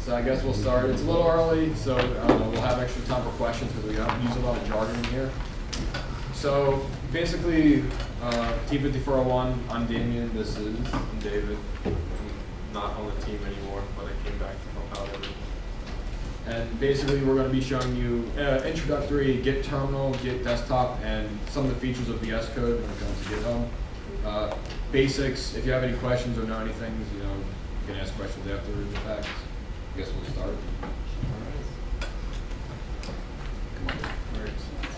So I guess we'll start. It's a little early, so I don't know, we'll have extra time for questions because we don't use a lot of jargon in here. So basically, T-5401, I'm Damien, this is David. I'm not on the team anymore, but I came back to help out everyone. And basically we're going to be showing you introductory Git terminal, Git desktop, and some of the features of VS Code when it comes to GitHub. Basics, if you have any questions or know anything, you know, you can ask questions after the fact. I guess we'll start. Come on.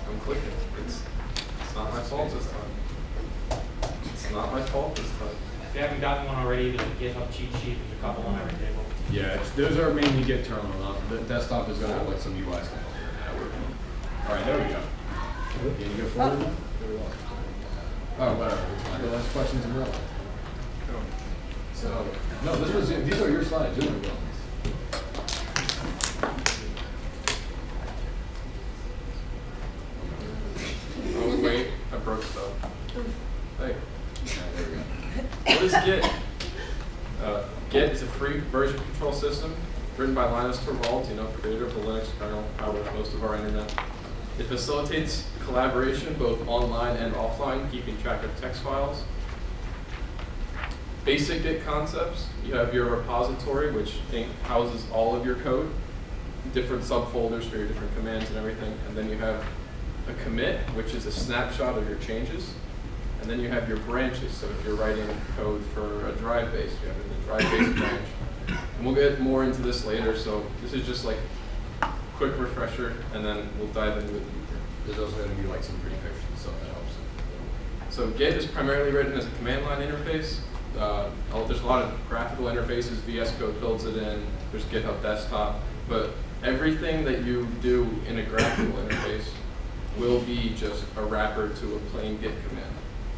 I'm clicking. It's not my fault this time. It's not my fault this time. If you haven't gotten one already, there's a GitHub cheat sheet. There's a couple on every table. Yeah, those are mainly Git terminal. The desktop is going to have like some UI stuff. All right, there we go. Can you go forward? There we go. Oh, whatever. The last questions in real life. So, no, these are your slides. There we go. Oh wait, I broke stuff. Hey. Yeah, there we go. What is Git? Git is a free version control system written by Linus Torvalds, creator of the Linux kernel, powers most of our internet. It facilitates collaboration both online and offline, keeping track of text files. Basic Git concepts: you have your repository, which houses all of your code, different subfolders for your different commands and everything, and then you have a commit, which is a snapshot of your changes. And then you have your branches. So if you're writing code for a drive base, you have the drive base branch. And we'll get more into this later. So this is just like a quick refresher, and then we'll dive into it deeper. There's also going to be like some pretty pictures and stuff that helps. So Git is primarily written as a command line interface. There's a lot of graphical interfaces. VS Code builds it in. There's GitHub Desktop. But everything that you do in a graphical interface will be just a wrapper to a plain Git command.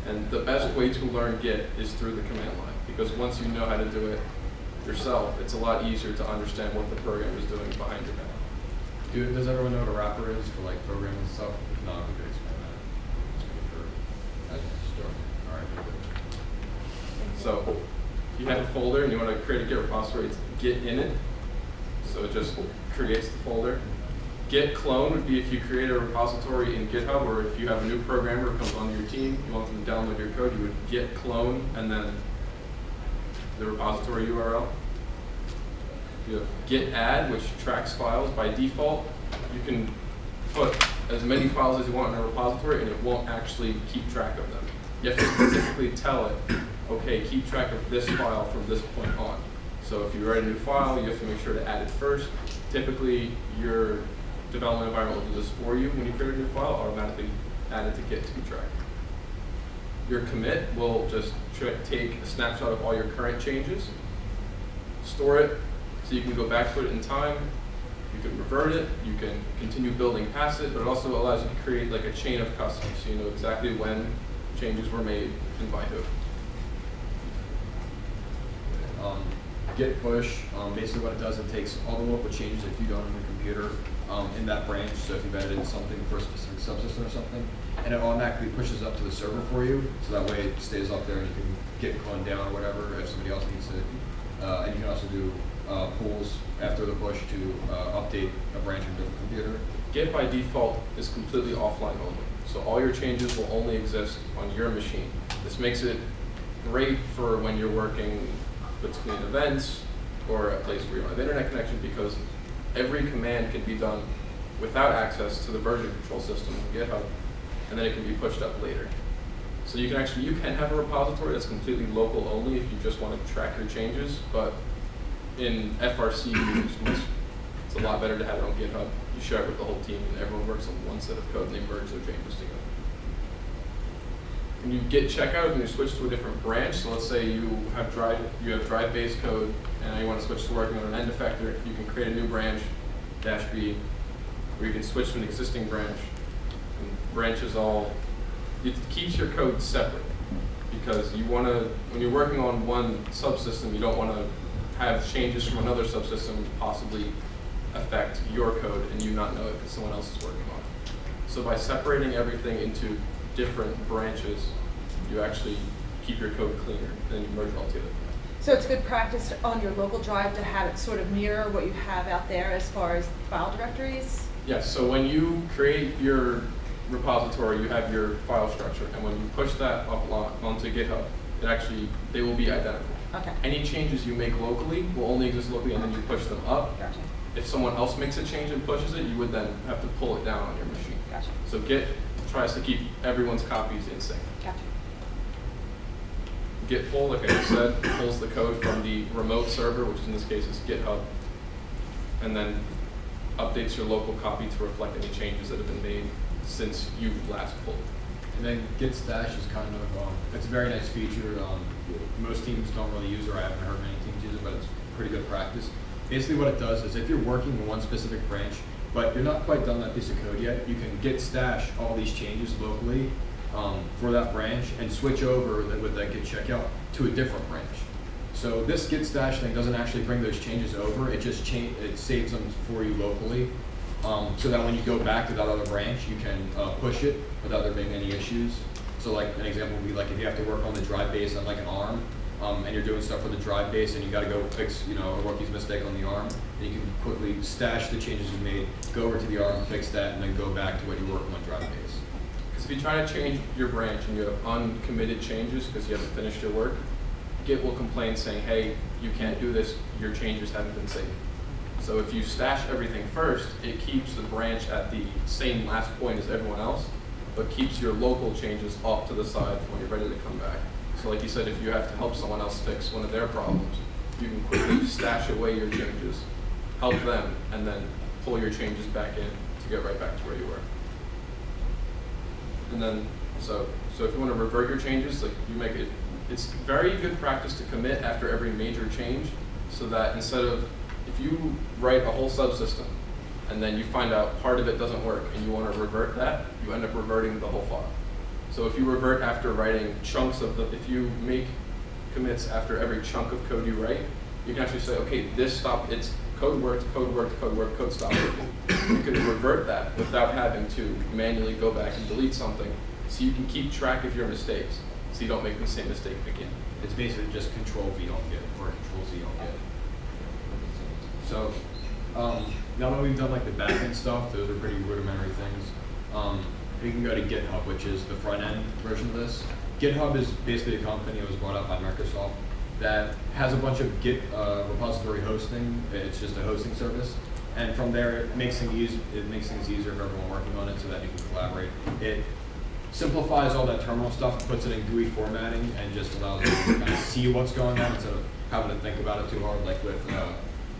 And the best way to learn Git is through the command line, because once you know how to do it yourself, it's a lot easier to understand what the program is doing behind your back. Does everyone know what a wrapper is for like programming and stuff? If not, we could explain that. Just make sure. As you start. All right, good. So you have a folder and you want to create a Git repository. It's Git init. So it just creates the folder. Git clone would be if you create a repository in GitHub, or if you have a new programmer who comes onto your team, you want them to download your code, you would git clone and then the repository URL. You have git add, which tracks files. By default, you can put as many files as you want in a repository and it won't actually keep track of them. You have to specifically tell it, okay, keep track of this file from this point on. So if you write a new file, you have to make sure to add it first. Typically, your development environment will do this for you when you create a new file, automatically add it to Git to keep track. Your commit will just take a snapshot of all your current changes, store it so you can go back to it in time, you can revert it, you can continue building past it, but it also allows you to create like a chain of custody so you know exactly when changes were made and by who. Git push, basically what it does, it takes all the local changes that you've done on your computer in that branch. So if you've edited something for a specific subsystem or something, and it automatically pushes up to the server for you, so that way it stays up there and you can get cloned down or whatever if somebody else needs it. And you can also do pulls after the push to update a branch on a different computer. Git by default is completely offline only. So all your changes will only exist on your machine. This makes it great for when you're working between events or a place where you don't have internet connection, because every command can be done without access to the version control system in GitHub, and then it can be pushed up later. So you can have a repository that's completely local only if you just want to track your changes, but in FRC it's a lot better to have it on GitHub. You share it with the whole team and everyone works on one set of code and they merge their changes together. When you git checkout, when you switch to a different branch, so let's say you have drive-based code and now you want to switch to working on an end effector, you can create a new branch, -B, where you can switch to an existing branch. And branches it keeps your code separate, because you want to, when you're working on one subsystem, you don't want to have changes from another subsystem possibly affect your code and you not know it because someone else is working on it. So by separating everything into different branches, you actually keep your code cleaner, and then you merge it all together. So it's good practice on your local drive to have it sort of mirror what you have out there as far as file directories? Yes, so when you create your repository, you have your file structure, and when you push that up onto GitHub, they will be identical. Okay. Any changes you make locally will only exist locally, and then you push them up. Gotcha. If someone else makes a change and pushes it, you would then have to pull it down on your machine. Gotcha. So Git tries to keep everyone's copies in sync. Gotcha. Git pull, like I just said, pulls the code from the remote server, which in this case is GitHub, and then updates your local copy to reflect any changes that have been made since you last pulled. And then Git stash is kind of, it's a very nice feature. Most teams don't really use it, or I haven't heard many teams use it, but it's pretty good practice. Basically what it does is if you're working in one specific branch, but you're not quite done that piece of code yet, you can Git stash all these changes locally for that branch and switch over with that Git checkout to a different branch. So this Git stash thing doesn't actually bring those changes over, it just it saves them for you locally. So that when you go back to that other branch, you can push it without there being any issues. So like an example would be like if you have to work on the drive base on like an ARM, and you're doing stuff for the drive base and you got to go fix, a rookie's mistake on the ARM, and you can quickly stash the changes you made, go over to the ARM, fix that, and then go back to what you're working on drive base. Because if you try to change your branch and you have uncommitted changes because you haven't finished your work, Git will complain saying, hey, you can't do this, your changes haven't been saved. So if you stash everything first, it keeps the branch at the same last point as everyone else, but keeps your local changes off to the side when you're ready to come back. So like you said, if you have to help someone else fix one of their problems, you can quickly stash away your changes, help them, and then pull your changes back in to get right back to where you were. And then, so if you want to revert your changes, like you make it, it's very good practice to commit after every major change, so that instead of, if you write a whole subsystem and then you find out part of it doesn't work and you want to revert that, you end up reverting the whole file. So if you revert after writing chunks of if you make commits after every chunk of code you write, you can actually say, okay, this stopped, it's code worked, code worked, code worked, code stopped working. You can revert that without having to manually go back and delete something, so you can keep track of your mistakes, so you don't make the same mistake again. It's basically just Control V on Git or Control Z on Git. So now that we've done like the backend stuff, those are pretty rudimentary things. We can go to GitHub, which is the front end version of this. GitHub is basically a company that was bought up by Microsoft that has a bunch of Git repository hosting. It's just a hosting service, and from there it makes things easier. It makes things easier for everyone working on it, so that you can collaborate. It simplifies all that terminal stuff, puts it in GUI formatting, and just allows you to kind of see what's going on instead of having to think about it too hard. Like with,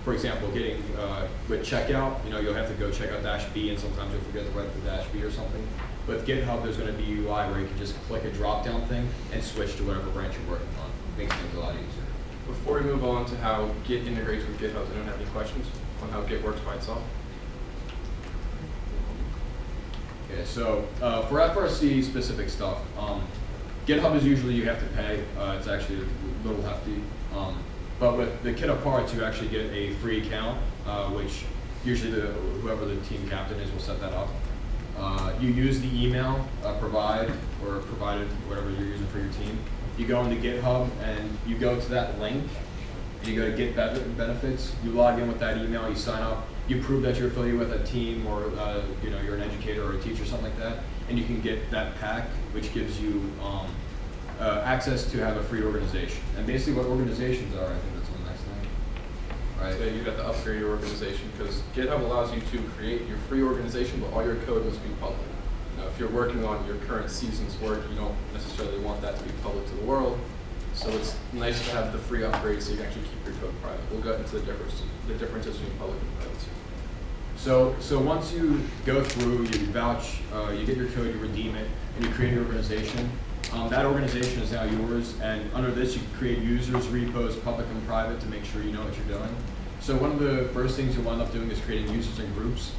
for example, with checkout, you'll have to go check out -B, and sometimes you'll forget to write the -B or something. With GitHub, there's going to be UI where you can just click a drop-down thing and switch to whatever branch you're working on. Makes things a lot easier. Before we move on to how Git integrates with GitHub, anyone have any questions on how Git works by itself? Okay, so for FRC specific stuff, GitHub is usually you have to pay. It's actually a little hefty. But with the kit of parts, you actually get a free account, which usually whoever the team captain is will set that up. You use the email provided, whatever you're using for your team. You go into GitHub and you go to that link. You go to Git benefits. You log in with that email. You sign up. You prove that you're affiliated with a team, or you're an educator or a teacher, something like that, and you can get that pack, which gives you access to have a free organization. And basically, what organizations are, I think that's the next thing. Right? So you have to upgrade your organization, because GitHub allows you to create your free organization, but all your code must be public. Now, if you're working on your current season's work, you don't necessarily want that to be public to the world. So it's nice to have the free upgrade so you can actually keep your code private. We'll get into the differences between public and private. So once you go through, you vouch, you get your code, you redeem it, and you create your organization. That organization is now yours, and under this you can create users, repos, public and private, to make sure you know what you're doing. So one of the first things you wind up doing is creating users and groups.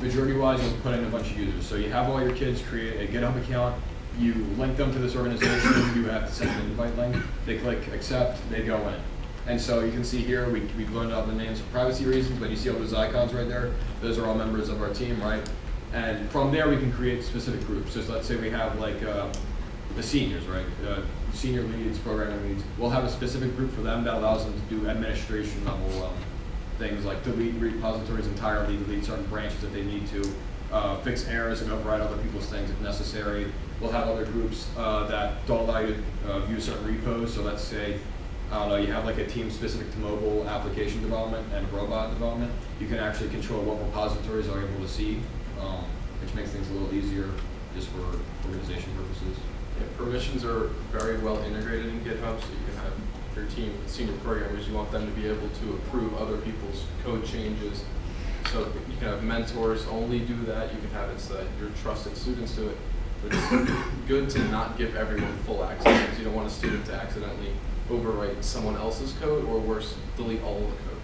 Majority-wise, you'll put in a bunch of users. So you have all your kids create a GitHub account, you link them to this organization, you have to send an invite link, they click accept, they go in. And so you can see here, we've learned all the names for privacy reasons, but you see all those icons right there? Those are all members of our team, right? And from there, we can create specific groups. So let's say we have like the seniors, right? senior leads, programming leads, we'll have a specific group for them that allows them to do administration level things like delete repositories entirely, delete certain branches if they need to, fix errors and override other people's things if necessary. We'll have other groups that don't allow you to view certain repos. So let's say, I don't know, you have like a team specific to mobile application development and robot development. You can actually control what repositories are able to see, which makes things a little easier just for organization purposes. Yeah, permissions are very well integrated in GitHub, so you can have your team, senior programmers, you want them to be able to approve other people's code changes. So you can have mentors only do that. You can have it so that your trusted students do it. But it's good to not give everyone full access because you don't want a student to accidentally overwrite someone else's code or worse, delete all of the code.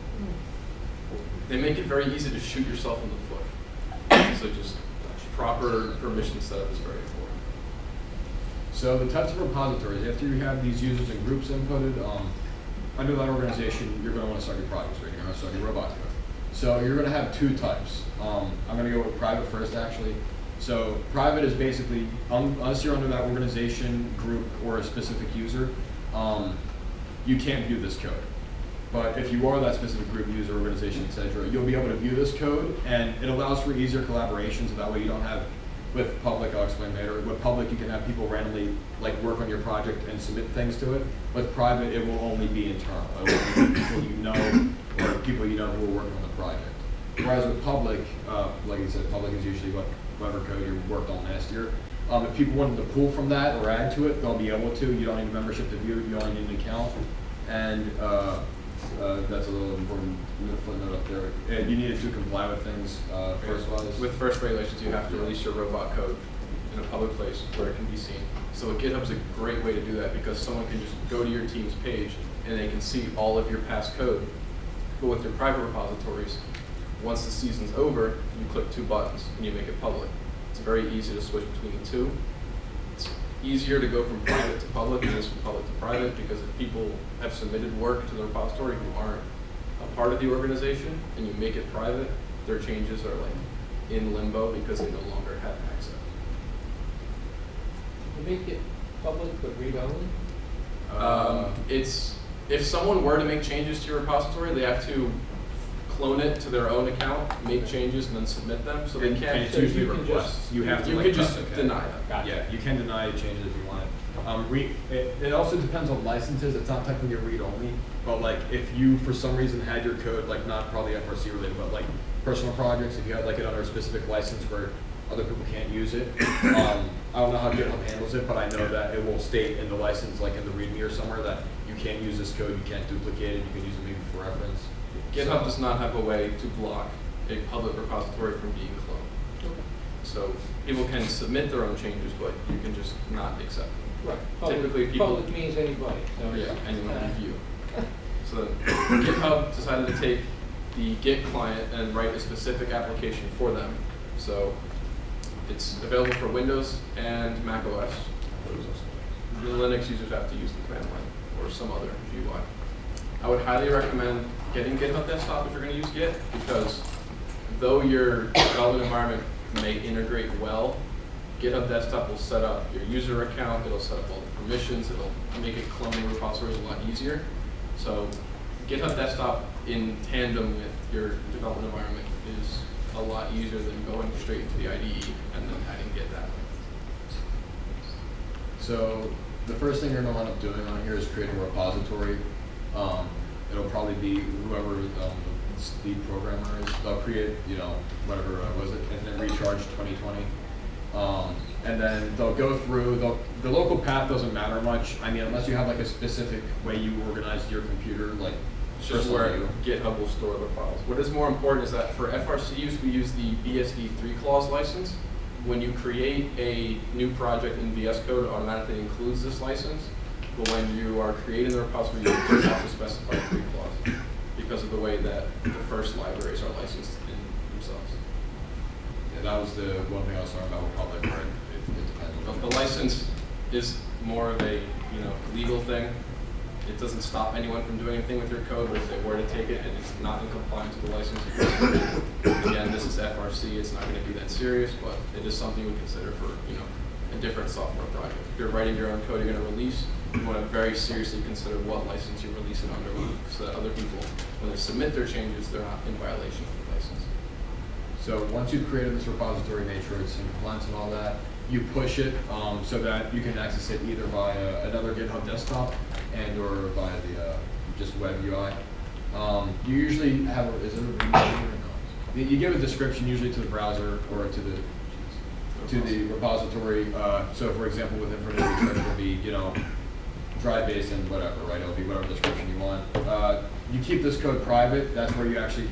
They make it very easy to shoot yourself in the foot. So just proper permission setup is very important. So the types of repositories, after you have these users and groups inputted, under that organization, you're going to want to start your projects, right? You're going to start your robot code. So you're going to have two types. I'm going to go with private first, actually. So private is basically, unless you're under that organization, group, or a specific user, you can't view this code. But if you are that specific group, user, organization, etc., you'll be able to view this code, and it allows for easier collaboration, so that way you don't have, with public, I'll explain later, with public you can have people randomly like work on your project and submit things to it. With private, it will only be internal. It will only be people you know, or people you know who are working on the project. Whereas with public, like you said, public is usually whatever code you worked on last year. If people wanted to pull from that or add to it, they'll be able to. You don't need a membership to view it, you only need an account. And that's a little important footnote up there. And you needed to comply with things first-wise. With first regulations, you have to release your robot code in a public place where it can be seen. So GitHub's a great way to do that because someone can just go to your team's page and they can see all of your past code. But with your private repositories, once the season's over, you click two buttons and you make it public. It's very easy to switch between the two. It's easier to go from private to public than it is from public to private because if people have submitted work to the repository who aren't a part of the organization and you make it private, their changes are like in limbo because they no longer have access. You make it public but read only? It's if someone were to make changes to your repository, they have to clone it to their own account, make changes, and then submit them. So they can't. And it's so usually you can requests. just You have to you like can just press OK. deny them. Gotcha. Yeah, you can deny changes if you want. It also depends on licenses. It's not technically read only, but like if you for some reason had your code like not probably FRC related, but like personal projects, if you had like it under a specific license where other people can't use it, I don't know how GitHub handles it, but I know that it will state in the license, like in the README or somewhere, that you can't use this code, you can't duplicate it, you can use it maybe for reference. GitHub does not have a way to block a public repository from being cloned. Okay. So people can submit their own changes, but you can just not accept them. Right. Typically people- Public means anybody. So Yeah, anyone can view. So then GitHub decided to take the Git client and write a specific application for them. So it's available for Windows and Mac OS. The Linux users have to use the command line or some other GUI. I would highly recommend getting GitHub Desktop if you're going to use Git, because though your development environment may integrate well, GitHub Desktop will set up your user account, it'll set up all the permissions, it'll make it cloning repositories a lot easier. So GitHub Desktop in tandem with your development environment is a lot easier than going straight into the IDE and then adding Git that way. So the first thing you're going to end up doing on here is create a repository. It'll probably be whoever the programmer is. They'll create, whatever was it, and then recharge 2020. And then they'll go through, the local path doesn't matter much. I mean, unless you have like a specific way you organize your computer, like It's just where GitHub will store the files. What is more important is that for FRC use, we use the BSD 3-clause license. When you create a new project in VS Code, it automatically includes this license. But when you are creating the repository, you just have to specify 3-clause because of the way that the first libraries are licensed in themselves. Yeah, that was the one thing I was talking about with public, where it depends. The license is more of a legal thing. It doesn't stop anyone from doing anything with your code, but if they were to take it and it's not in compliance with the license, again, this is FRC, it's not going to be that serious, but it is something we consider for a different software project. If you're writing your own code you're going to release, you want to very seriously consider what license you release it under, so that other people, when they submit their changes, they're not in violation of the license. So once you've created this repository matrix and compliance and all that, you push it so that you can access it either via another GitHub desktop and or via the just web UI. You usually have you give a description usually to the browser or to the repository. So for example, with infrastructure, it'll be drive base and whatever, right? It'll be whatever description you want. You keep this code private. That's where you actually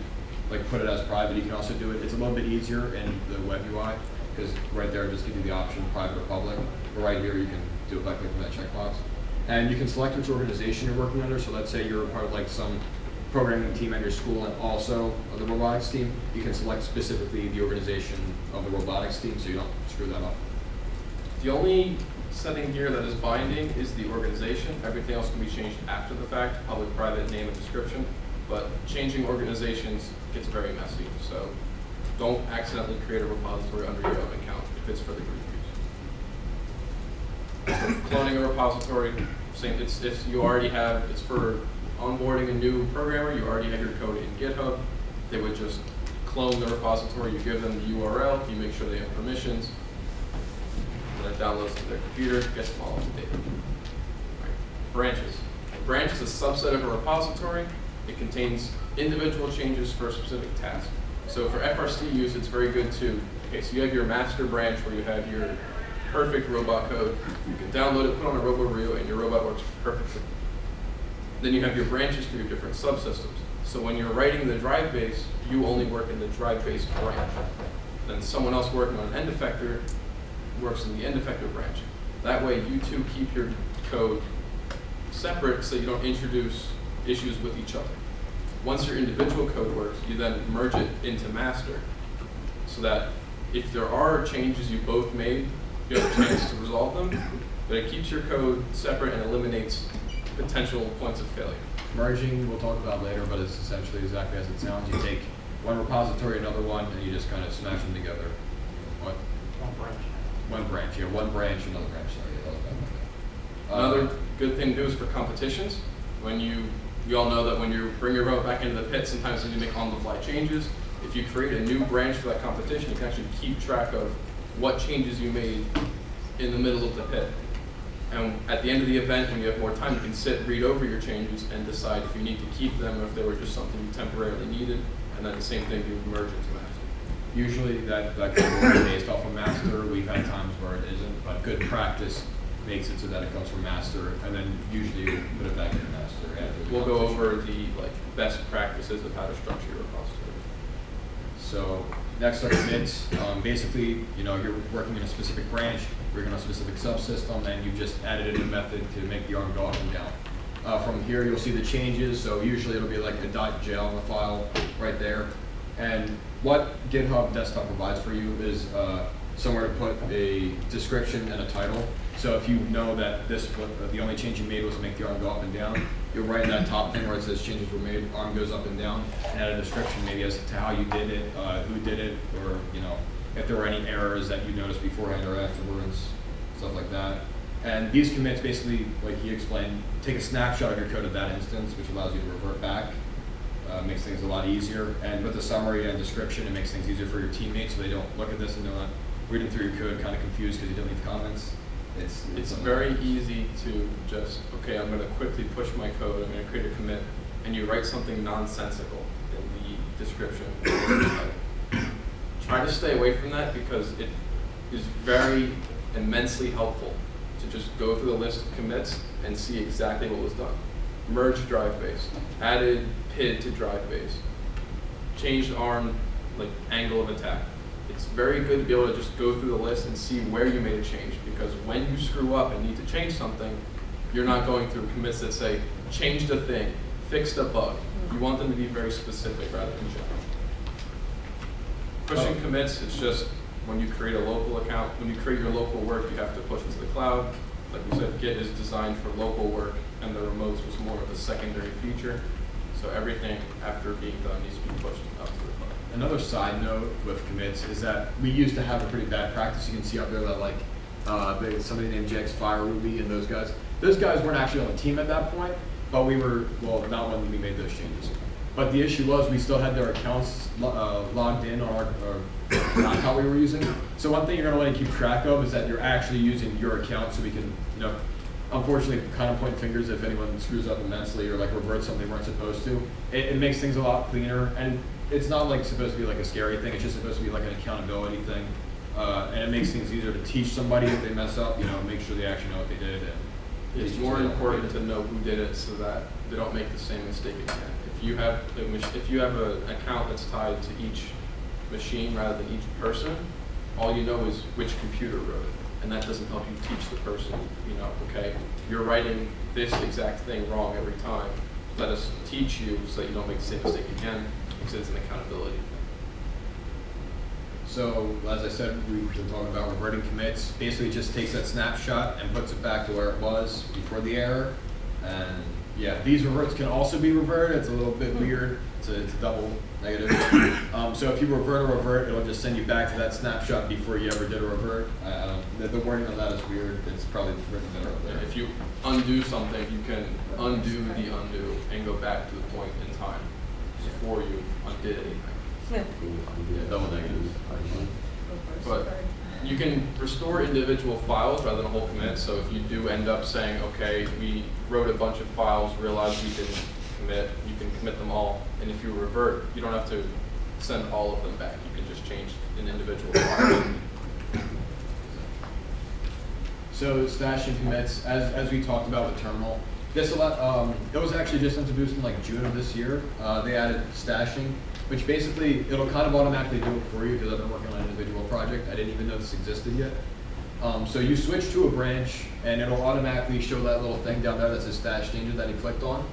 put it as private. You can also do it. It's a little bit easier in the web UI because right there it just gives you the option private or public. But right here you can do it by clicking that checkbox. And you can select which organization you're working under. So let's say you're part of some programming team at your school and also the robotics team. You can select specifically the organization of the robotics team so you don't screw that up. The only setting here that is binding is the organization. Everything else can be changed after the fact, public, private, name, and description. But changing organizations gets very messy. So don't accidentally create a repository under your own account if it's for the group use. Cloning a repository, if you already have, it's for onboarding a new programmer, you already have your code in GitHub, they would just clone the repository, you give them the URL, you make sure they have permissions, and it downloads to their computer, gets them all up to date. Right. Branches. A branch is a subset of a repository. It contains individual changes for a specific task. So for FRC use, it's very good to, okay, so you have your master branch where you have your perfect robot code. You can download it, put on a RoboRio, and your robot works perfectly. Then you have your branches for your different subsystems. So when you're writing the drive base, you only work in the drive base branch. Then someone else working on an end effector works in the end effector branch. That way you two keep your code separate so you don't introduce issues with each other. Once your individual code works, you then merge it into master so that if there are changes you both made, you have a chance to resolve them, but it keeps your code separate and eliminates potential points of failure. Merging, we'll talk about later, but it's essentially exactly as it sounds. You take one repository, another one, and you just kind of smash them together. What? One branch. One branch, yeah, one branch, another branch, sorry. Another good thing to do is for competitions. When you all know that when you bring your robot back into the pit, sometimes you need to make on-the-fly changes. If you create a new branch for that competition, you can actually keep track of what changes you made in the middle of the pit. And at the end of the event, when you have more time, you can read over your changes and decide if you need to keep them, or if they were just something you temporarily needed, and then the same thing, you merge into master. Usually that can be based off of master. We've had times where it isn't, but good practice makes it so that it comes from master, and then usually you put it back into master after. We'll go over the best practices of how to structure your repository. So next are commits. Basically, you're working in a specific branch, working on a specific subsystem, and you just added in a method to make the arm go up and down. From here, you'll see the changes. So usually it'll be like a .jl in the file right there. And what GitHub Desktop provides for you is somewhere to put a description and a title. So if you know that the only change you made was to make the arm go up and down, you'll write in that top thing where it says changes were made, arm goes up and down, and add a description maybe as to how you did it, who did it, or if there were any errors that you noticed beforehand or afterwards, stuff like that. And these commits basically, like he explained, take a snapshot of your code at that instance, which allows you to revert back. Makes things a lot easier. And with the summary and description, it makes things easier for your teammates so they don't look at this and they're not reading through your code kind of confused because you don't leave comments. It's very easy to just, okay, I'm going to quickly push my code, I'm going to create a commit, and you write something nonsensical in the description. Try to stay away from that because it is very immensely helpful to just go through the list of commits and see exactly what was done. Merged drive base, added PID to drive base, changed arm, angle of attack. It's very good to be able to just go through the list and see where you made a change, because when you screw up and need to change something, you're not going through commits that say, changed a thing, fixed a bug. You want them to be very specific rather than general. Pushing commits, it's just when you create a local account, when you create your local work, you have to push into the cloud. Like we said, Git is designed for local work, and the remotes was more of a secondary feature. So everything after being done needs to be pushed up to the cloud. Another side note with commits is that we used to have a pretty bad practice. You can see up there that somebody named Jax Fire Ruby and those guys. Those guys weren't actually on the team at that point, but we were, well, not when we made those changes. But the issue was we still had their accounts logged in on our account we were using. So one thing you're gonna want to keep track of is that you're actually using your account, so we can, unfortunately, kind of point fingers if anyone screws up immensely or like reverts something they weren't supposed to. It makes things a lot cleaner, and it's not like supposed to be like a scary thing. It's just supposed to be like an accountability thing, and it makes things easier to teach somebody if they mess up. Make sure they actually know what they did. And it's more important to know who did it so that they don't make the same mistake again. If you have an account that's tied to each machine rather than each person, all you know is which computer wrote it, and that doesn't help you teach the person. Okay, you're writing this exact thing wrong every time. Let us teach you so that you don't make the same mistake again, because it's an accountability thing. So, as I said, we've been talking about reverting commits. Basically, it just takes that snapshot and puts it back to where it was before the error. And yeah, these reverts can also be reverted. It's a little bit weird. It's a double negative. So if you revert a revert, it'll just send you back to that snapshot before you ever did a revert. The wording on that is weird. It's probably written better up there. If you undo something, you can undo the undo and go back to the point in time before you undid anything. Yeah. Yeah, double negatives. But you can restore individual files rather than a whole commit. So if you do end up saying, okay, we wrote a bunch of files, realized we didn't commit, you can commit them all. And if you revert, you don't have to send all of them back. You can just change an individual file. So stashing commits, as we talked about with terminal, this it was actually just introduced in like June of this year. They added stashing, which basically it'll kind of automatically do it for you because I've been working on an individual project. I didn't even know this existed yet. So you switch to a branch and it'll automatically show that little thing down there that says stash changes that you clicked on.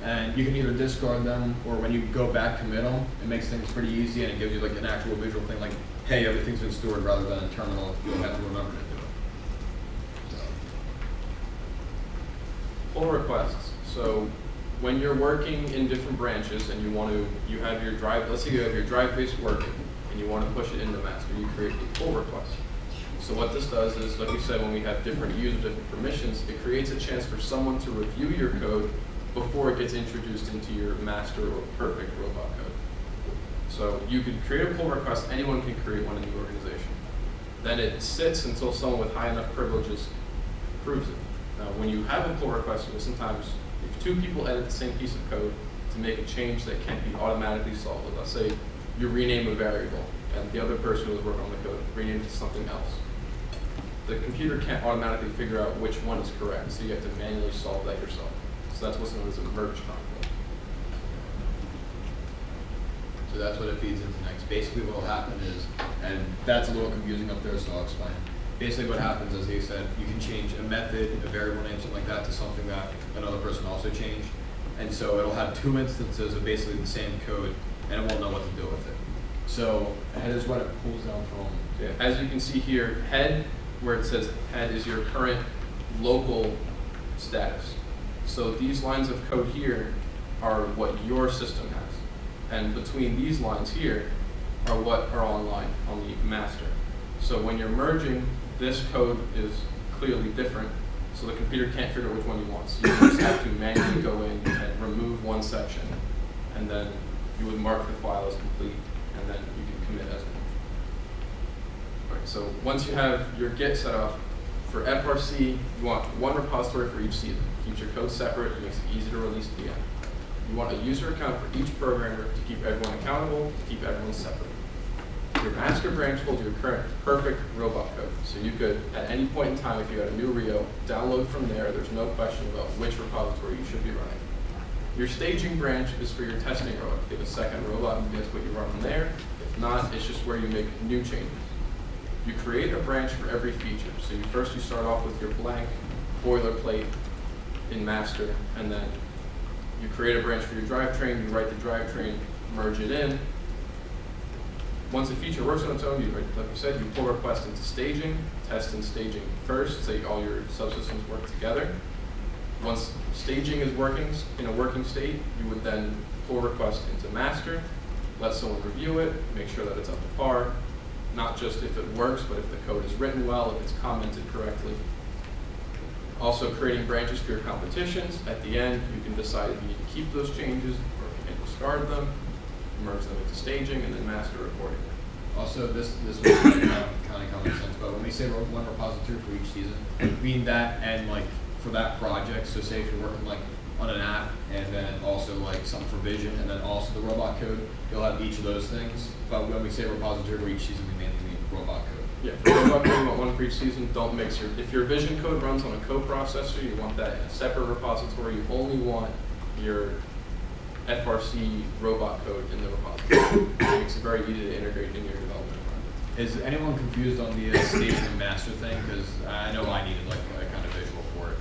And you can either discard them or when you go back commit them, it makes things pretty easy and it gives you like an actual visual thing like, hey, everything's been stored rather than a terminal. You don't have to remember to do it. So. Pull requests. So when you're working in different branches and you have your drive, let's say you have your drive base working and you want to push it into master, you create a pull request. So what this does is, like we said, when we have different users, different permissions, it creates a chance for someone to review your code before it gets introduced into your master or perfect robot code. So you could create a pull request, anyone can create one in the organization. Then it sits until someone with high enough privileges approves it. Now when you have a pull request, you will sometimes, if two people edit the same piece of code to make a change that can't be automatically solved, let's say you rename a variable and the other person who was working on the code renamed it to something else. The computer can't automatically figure out which one is correct, so you have to manually solve that yourself. So that's what's known as a merge conflict. So that's what it feeds into next. Basically what will happen is, and that's a little confusing up there, so I'll explain. Basically what happens, as they said, you can change a method, a variable name, something like that, to something that another person also changed. And so it'll have two instances of basically the same code, and it won't know what to do with it. So head is what it pulls down from. Yeah. As you can see here, head, where it says head, is your current local status. So these lines of code here are what your system has. And between these lines here are what are online on the master. So when you're merging, this code is clearly different, so the computer can't figure out which one you want. So you just have to manually go in and remove one section, and then you would mark the file as complete, and then you can commit as one. Right, so once you have your Git set up, for FRC, you want one repository for each season. Keeps your code separate, it makes it easy to release at the end. You want a user account for each programmer to keep everyone accountable, to keep everyone separate. Your master branch holds your current perfect robot code. So you could, at any point in time, if you had a new Rio, download from there. There's no question about which repository you should be running. Your staging branch is for your testing robot. If you have a second robot, that's what you run on there. If not, it's just where you make new changes. You create a branch for every feature. So you start off with your blank boilerplate in master, and then you create a branch for your drivetrain, you write the drivetrain, merge it in. Once a feature works on its own, like we said, you pull request into staging, test in staging first, so all your subsystems work together. Once staging is working in a working state, you would then pull request into master, let someone review it, make sure that it's up to par, not just if it works, but if the code is written well, if it's commented correctly. Also creating branches for your competitions. At the end, you can decide if you need to keep those changes or if you can discard them, merge them into staging, and then master accordingly. Also, this was kind of common sense, but when we say one repository for each season, we mean that and like for that project. So say if you're working like on an app and then also like some for vision and then also the robot code, you'll have each of those things. But when we say repository for each season, we mainly mean robot code. Yeah, for robot code, you want one for each season. Don't mix your, if your vision code runs on a coprocessor, you want that in a separate repository. You only want your FRC robot code in the repository. It makes it very easy to integrate in your development environment. Is anyone confused on the staging and master thing? Because I know I needed like a kind of visual for it.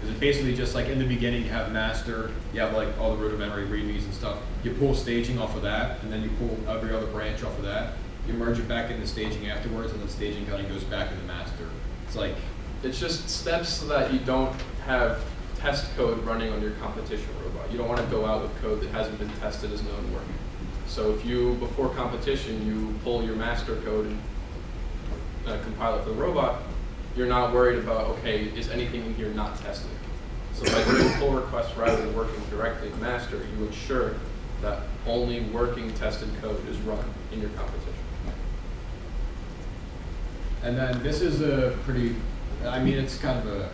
Is it basically just like in the beginning you have master, you have like all the rudimentary readmes and stuff. You pull staging off of that, and then you pull every other branch off of that. You merge it back into staging afterwards, and then staging kind of goes back into master. It's like it's just steps so that you don't have test code running on your competition robot. You don't want to go out with code that hasn't been tested as known work. So if you, before competition, you pull your master code and compile it for the robot, you're not worried about, okay, is anything in here not tested? So by doing pull requests rather than working directly in master, you ensure that only working tested code is run in your competition. and then this is a pretty, I mean, it's kind of a,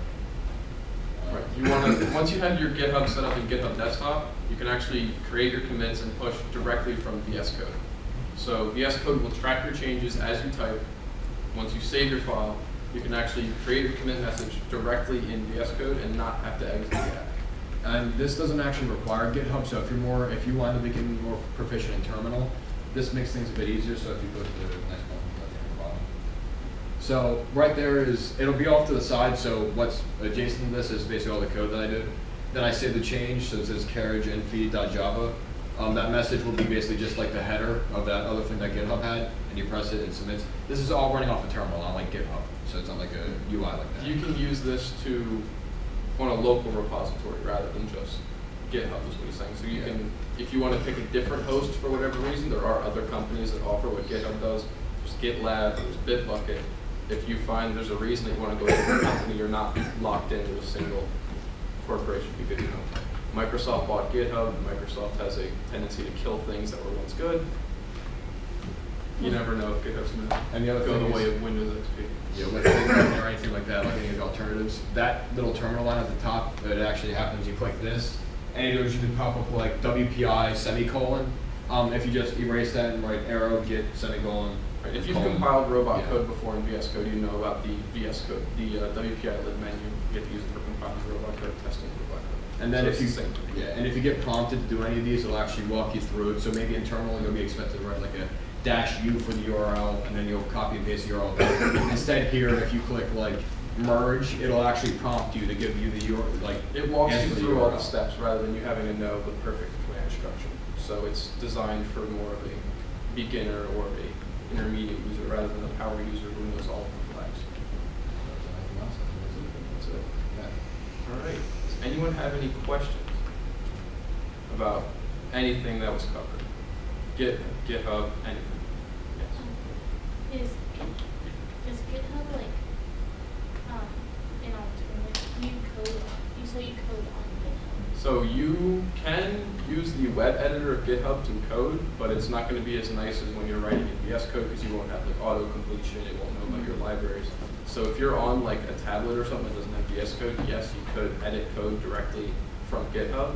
Right. You want to, once you have your GitHub set up in GitHub Desktop, you can actually create your commits and push directly from VS Code. So VS Code will track your changes as you type. Once you save your file, you can actually create your commit message directly in VS Code and not have to exit the app. and this doesn't actually require GitHub, so if you want to become more proficient in terminal, this makes things a bit easier, so if you go to the next one, at the bottom. So right there is, it'll be off to the side, so what's adjacent to this is basically all the code that I did. Then I save the change, so it says carriage and feed.java. That message will be basically just like the header of that other thing that GitHub had, and you press it and submits. This is all running off a terminal, not like GitHub, so it's not like a UI like that. You can use this to on a local repository rather than just GitHub is what he's saying. So you can, if you want to pick a different host for whatever reason, there are other companies that offer what GitHub does. There's GitLab, there's Bitbucket. If you find there's a reason that you want to go to a different company, you're not locked into a single corporation because, you know, Microsoft bought GitHub. Microsoft has a tendency to kill things that were once good. You never know if GitHub's going to go the way of Windows XP. Yeah, with anything or anything like that, like any of the alternatives, that little terminal line at the top, it actually happens, you click this, and it usually pop up like WPI semicolon. If you just erase that and write arrow, git semicolon. Right. If you've colon. compiled robot code before in VS Code, you know about the VS Code, the WPI lib menu. You get to use it for compiling robot code, testing robot code. And then So if you it's the same thing. and if you get prompted to do any of these, it'll actually walk you through it. So maybe internally you'll be expected to write like a -u for the URL, and then you'll copy and paste the URL. Instead here, if you click like merge, it'll actually prompt you to give you the URL, like It walks answer you the through all the URL. steps rather than you having to know the perfect command structure. So it's designed for more of a beginner or a intermediate user rather than a power user who knows all the flags. That's it. Yeah. All right. Does anyone have any questions about anything that was covered? GitHub, anything? Yes. Is GitHub like an alternative? You code on, you say you code on GitHub. So you can use the web editor of GitHub to code, but it's not going to be as nice as when you're writing in VS Code because you won't have like auto completion. It won't know about your libraries. So if you're on like a tablet or something that doesn't have VS Code, yes, you could edit code directly from GitHub.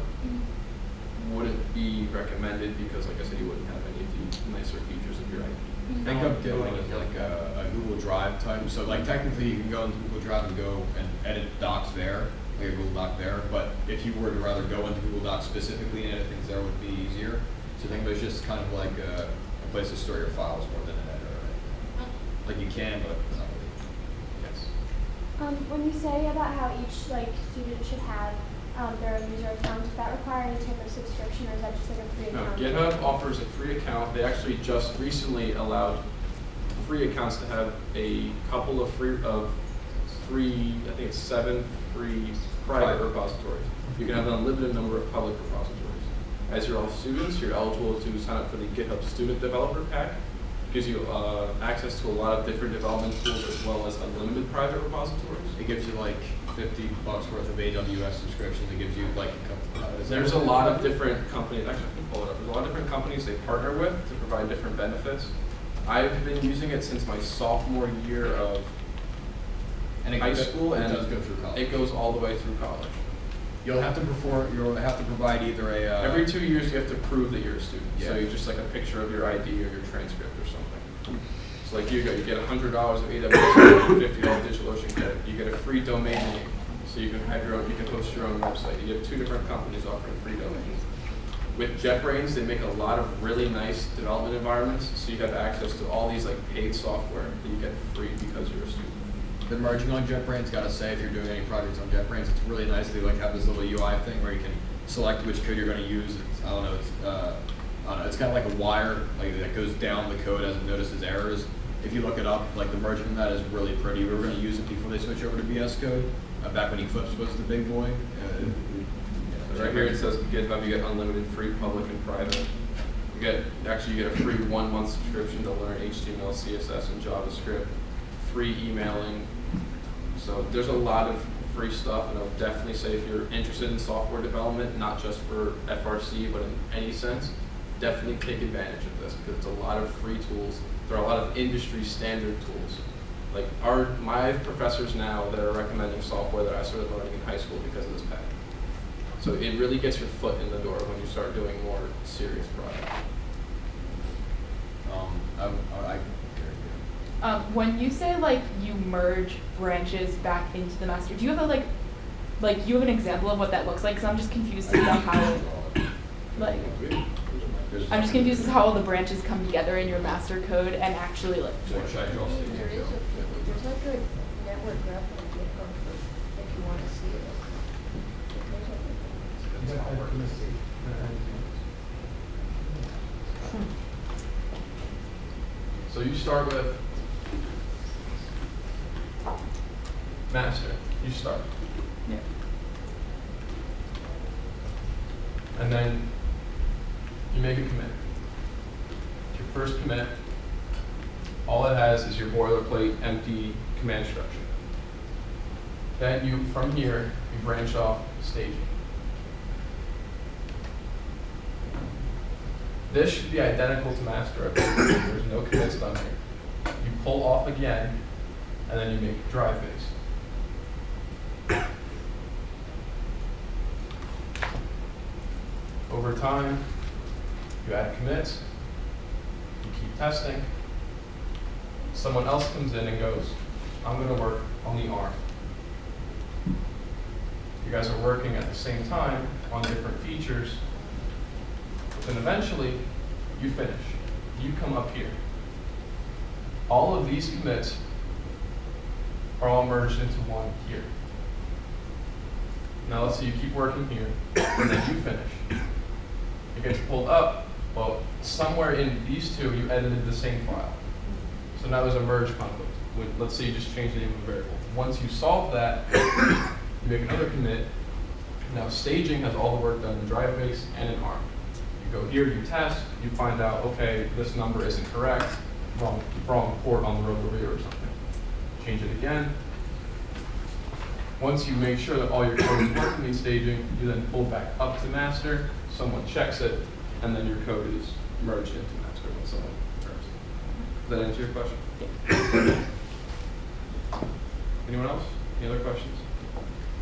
Wouldn't be recommended because, like I said, you wouldn't have any of the nicer features of your IP. Think of GitHub as like a Google Drive type. So like technically you can go into Google Drive and go and edit docs there, like a Google Doc there. But if you were to rather go into Google Docs specifically and edit things there, would be easier. So think of it as just kind of like a place to store your files more than an editor or anything. Like you can, but it's not really. Yes. When you say about how each student should have their own user account, does that require any type of subscription, or is that just like a free No, account? GitHub offers a free account. They actually just recently allowed free accounts to have a couple of free, I think it's 7 free private repositories. You can have an unlimited number of public repositories. As you're all students, you're eligible to sign up for the GitHub Student Developer Pack. gives you access to a lot of different development tools as well as unlimited private repositories. It gives you like $50 worth of AWS subscriptions. It gives you like There's a lot of different companies, actually I can pull it up, there's a lot of different companies they partner with to provide different benefits. I've been using it since my sophomore year of high school, and it does go through college. it goes all the way through college. You'll have to provide either a Every 2 years you have to prove that you're a student. So Yeah. you just like a picture of your ID or your transcript or something. So like you get $100 of AWS, $50 DigitalOcean credit. You get a free domain name, so you can have you can host your own website. You have 2 different companies offering free domains. With JetBrains, they make a lot of really nice development environments, so you have access to all these like paid software that you get free because you're a student. They're merging on JetBrains. Gotta say, if you're doing any projects on JetBrains, it's really nice. They like have this little UI thing where you can select which code you're going to use. I don't know. It's kind of like a wire that goes down the code as it notices errors. If you look it up, like the merging of that is really pretty. We were going to use it before they switch over to VS Code. Back when Eclipse was the big boy. So right here it says GitHub, you get unlimited free public and private. You get a free 1-month subscription to learn HTML, CSS, and JavaScript. Free emailing. So there's a lot of free stuff, and I would definitely say if you're interested in software development, not just for FRC, but in any sense, definitely take advantage of this because it's a lot of free tools. There are a lot of industry standard tools. Like my professors now that are recommending software that I started learning in high school because of this package. So it really gets your foot in the door when you start doing more serious projects. When you say like you merge branches back into the master, do you have a like you have an example of what that looks like? Because I'm just confused about how I'm just confused as how all the branches come together in your master code and actually like. There's like a network graph on GitHub if you want to see it. So you start with master. You start. Yeah. And then you make a commit. Your first commit, all it has is your boilerplate empty command structure. Then from here, you branch off staging. This should be identical to master. There's no commits done here. You pull off again, and then you make drive base. Over time, you add commits, you keep testing. Someone else comes in and goes, I'm going to work on the ARM. You guys are working at the same time on different features. Then eventually, you finish. You come up here. All of these commits are all merged into one here. Now let's say you keep working here, and then you finish. It gets pulled up. Well, somewhere in these two, you edited the same file. So now there's a merge conflict. Let's say you just change the name of a variable. Once you solve that, you make another commit. Now staging has all the work done in drive base and in ARM. You go here, you test, you find out, okay, this number isn't correct, wrong port on the row over here or something. Change it again. Once you make sure that all your code is working in staging, you then pull back up to master, someone checks it, and then your code is merged into master when someone confirms it. Does that answer your question? Anyone else? Any other questions?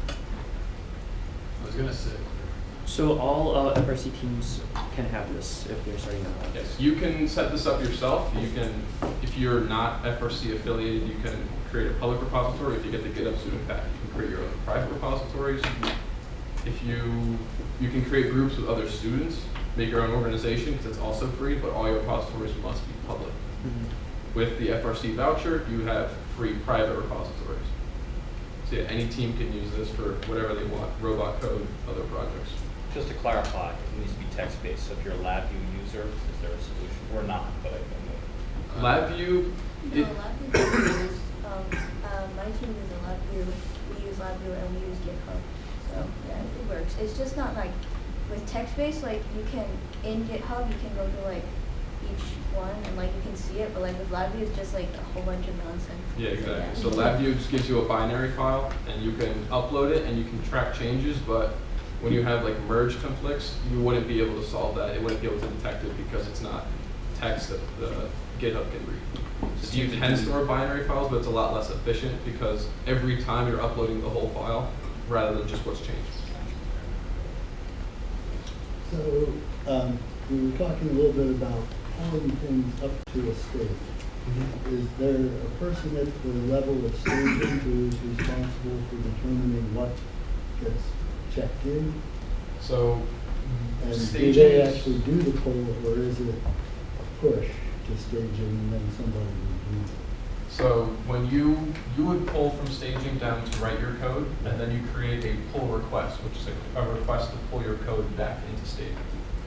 I was gonna say. So all FRC teams can have this if they're starting out. Yes, you can set this up yourself. You can, if you're not FRC affiliated, you can create a public repository. If you get the GitHub student pack, you can create your own private repositories. If you can create groups with other students, make your own organization because it's also free, but all your repositories must be public. Mm-hmm. With the FRC voucher, you have free private repositories. So yeah, any team can use this for whatever they want, robot code, other projects. Just to clarify, it needs to be text-based. So if you're a LabVIEW user, is there a solution? Or not, but I don't know. LabVIEW? No, LabVIEw is, my team uses LabVIEw, we use LabVIEw, and we use GitHub. So, yeah, it works. It's just not like, with text-based, like, you can, in GitHub, you can go to, like, each one and like you can see it, but like with LabVIEW it's just like a whole bunch of nonsense. Yeah, exactly. So LabVIEW just gives you a binary file, and you can upload it, and you can track changes, but when you have like merge conflicts, you wouldn't be able to solve that. It wouldn't be able to detect it because it's not text that the GitHub can read. So you can store binary files, but it's a lot less efficient because every time you're uploading the whole file rather than just what's changed. So we were talking a little bit about pulling things up to a stage. Is there a person at the level of staging who is responsible for determining what gets checked in? So And staging do they is- actually do the pull, or is it a push to staging and then somebody reviews it? So when you would pull from staging down to write your code, and then you create a pull request, which is a request to pull your code back into staging.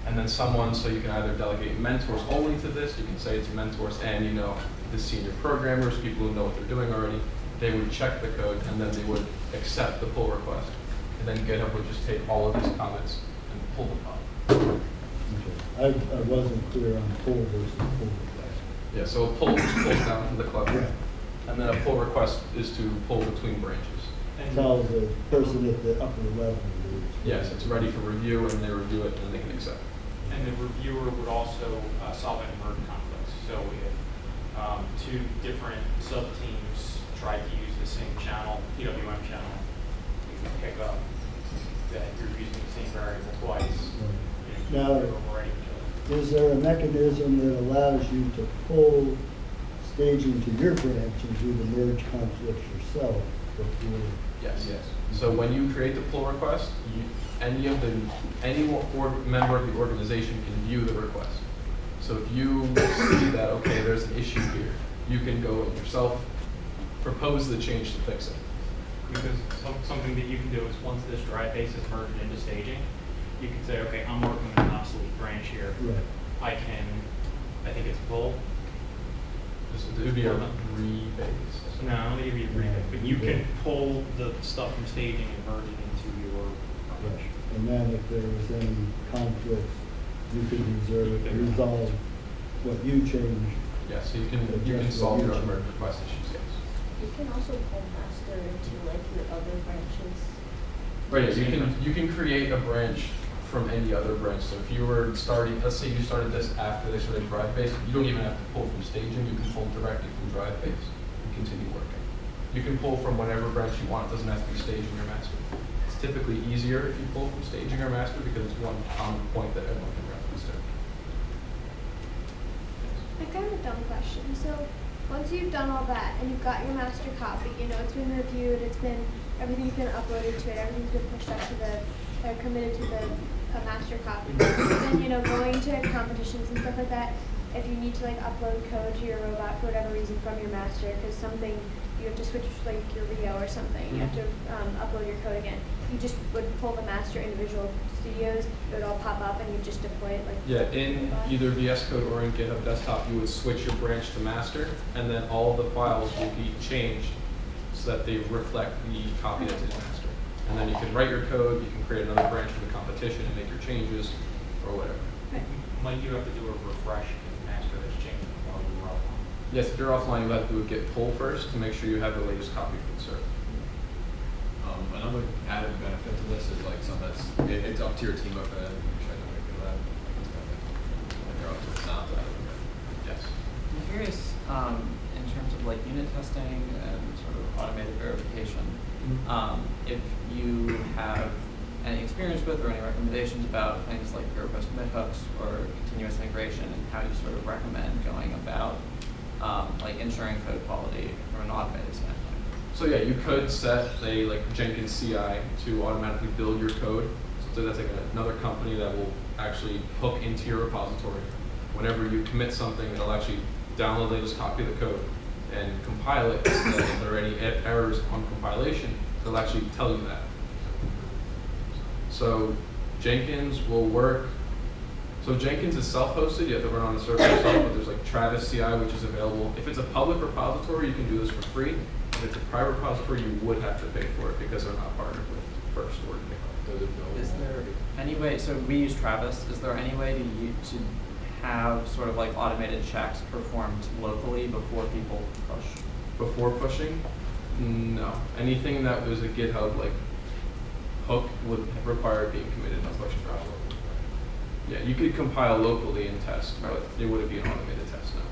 And then someone, so you can either delegate mentors only to this, you can say it's mentors and the senior programmers, people who know what they're doing already, they would check the code and then they would accept the pull request. And then GitHub would just take all of these comments and pull them up. Okay. I wasn't clear on pull versus pull request. Yeah, so a pull just pulls down from the cluster. Yeah. And then a pull request is to pull between branches. Tell the person at the upper level. that it's Yes, it's ready for review, and they review it, and then they can accept. And the reviewer would also solve any merge conflicts. So if two different sub-teams tried to use the same channel, PWM channel, you can pick up that you're using the same variable twice. Now, You're overwriting each other. is there a mechanism that allows you to pull staging to your branch and do the merge conflicts yourself before? Yes. So when you create the pull request, any member of the organization can view the request. So if you see that, okay, there's an issue here, you can go and yourself propose the change to fix it. Because something that you can do is once this drive base is merged into staging, you can say, okay, I'm working with an obsolete branch here. Right. I think it's pull. It would be a rebase. No, I don't think it'd be a rebase, but you can pull the stuff from staging and merge it into your Right. And then if there was any conflict, you could resolve what you changed. Yes, so you can solve your own merge request issues, yes. You can also pull master into like your other branches. Right, so you can create a branch from any other branch. So if you were starting, let's say you started this after they started drive base, you don't even have to pull from staging, you can pull directly from drive base and continue working. You can pull from whatever branch you want, it doesn't have to be staging or master. It's typically easier if you pull from staging or master because it's one common point that everyone can reference to. I kind of a dumb question. So once you've done all that and you've got your master copy, it's been reviewed, everything's been uploaded to it, everything's been pushed up to committed to the master copy. Then, going to competitions and stuff like that, if you need to like upload code to your robot for whatever reason from your master, because you have to switch like your Rio or something, you have to upload your code again. You just would pull the master individual studios, it would all pop up and you just deploy it like. Yeah, in either VS Code or in GitHub Desktop, you would switch your branch to master, and then all of the files will be changed so that they reflect the copy that's in master. And then you can write your code, you can create another branch for the competition and make your changes, or whatever. Might you have to do a refresh in master that's changing while you're offline? Yes, if you're offline, you have to do a git pull first to make sure you have the latest copy for the server. Another added benefit to this is like something it's up to your team if you try to make it that. Like you're up to it's not that. Yes. I'm curious in terms of like unit testing and sort of automated verification, if you have any experience with or any recommendations about things like zero post commit hooks or continuous integration and how you sort of recommend going about like ensuring code quality from an automated standpoint. So yeah, you could set a Jenkins CI to automatically build your code. So that's like another company that will actually hook into your repository. Whenever you commit something, it'll actually download the latest copy of the code and compile it. So that if there are any errors on compilation, they'll actually tell you that. So Jenkins will work. So Jenkins is self-hosted. You have to run on the server yourself, but there's like Travis CI, which is available. If it's a public repository, you can do this for free. If it's a private repository, you would have to pay for it because they're not partnered with First or GitHub. Is there any way, so we use Travis, is there any way to have sort of like automated checks performed locally before people push? Before pushing? No. Anything that was a GitHub like hook would require it being committed in a push job. Yeah, you could compile locally and test, but it wouldn't be an automated test now.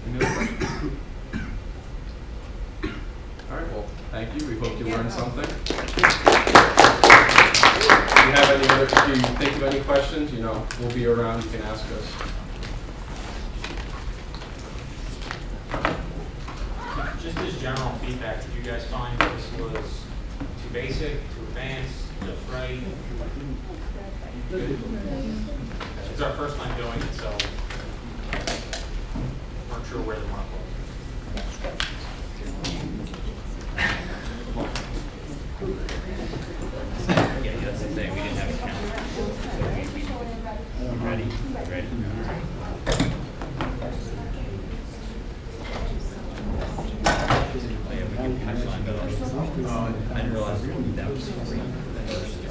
Any other questions? All right, well, thank you. We hope you learned something. If you have any other, if you think of any questions, you know, we'll be around. You can ask us. Just as general feedback, did you guys find this was too basic, too advanced, just right? Good. It's our first time doing it, so weren't sure where the mark was. Yeah, that's the thing, we didn't have a count. So we ready? Ready? Oh, yeah, we can pass on those. I didn't realize that was free.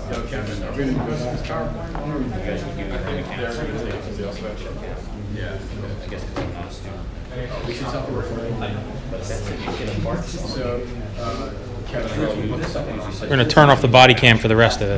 Yo, Kevin, are we gonna go to this PowerPoint? You guys can do it. Yeah. I guess it's not a student. We should stop the recording. But that's it, you get a mark. So, Kevin, We're going to turn off the body cam for the rest of this.